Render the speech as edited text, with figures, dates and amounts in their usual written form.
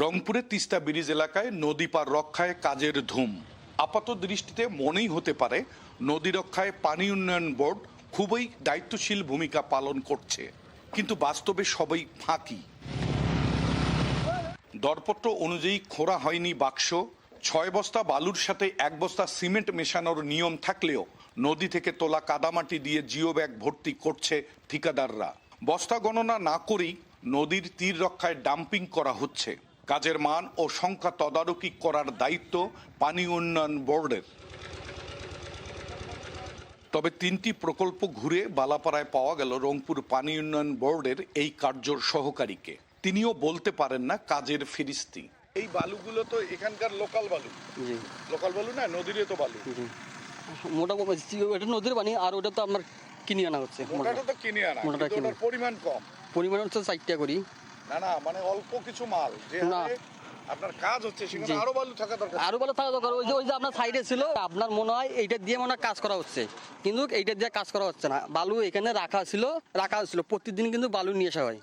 রংপুরের তিস্তা ব্রিজ এলাকায় নদী পার রক্ষায় কাজের ধুম। আপাত দৃষ্টিতে মনেই হতে পারে নদী রক্ষায় পানি উন্নয়ন বোর্ড খুবই দায়িত্বশীল ভূমিকা পালন করছে, কিন্তু বাস্তবে সবই ফাঁকি। দরপত্র অনুযায়ী খোঁড়া হয়নি বাক্স, 6 বস্তা বালুর সাথে 1 বস্তা সিমেন্ট মেশানোর নিয়ম থাকলেও নদী থেকে তোলা কাদামাটি দিয়ে জিও ব্যাগ ভর্তি করছে ঠিকাদাররা। বস্তা গণনা না করেই নদীর তীর রক্ষায় ডাম্পিং করা হচ্ছে। কাজের মান ও সংখ্যা তদারকি করার দায়িত্ব পানি উন্নয়ন বোর্ডের। তবে 3টি প্রকল্প ঘুরে বালাপাড়ায় পাওয়া গেল রংপুর পানি উন্নয়ন বোর্ডের এই কার্যর সহকারীকে। তিনিও বলতে পারেন না কাজের ফিরিস্তি। এই বালুগুলো তো এখানকার লোকাল বালু। লোকাল বালু না, নদীরই তো বালু। মোটামুটি এটা নদীর পানি, আর ওটা তো আপনার কিনে আনা হচ্ছে। মোটাটা তো কিনে আনা, কিন্তু ওটার পরিমাণ কম। পরিমাণ হচ্ছে 4টা করি। না মানে অল্প কিছু মাল যে আপনার কাজ হচ্ছে সেখানে আরো বালু থাকা দরকার। আরো বালু থাকা দরকার। ওই যে আপনার সাইডে ছিল, আপনার মনে হয় এইটা দিয়ে মনে হয় কাজ করা হচ্ছে, কিন্তু এইটা দিয়ে কাজ করা হচ্ছে না। বালু এখানে রাখা ছিল প্রতিদিন, কিন্তু বালু নিয়ে আসা হয়।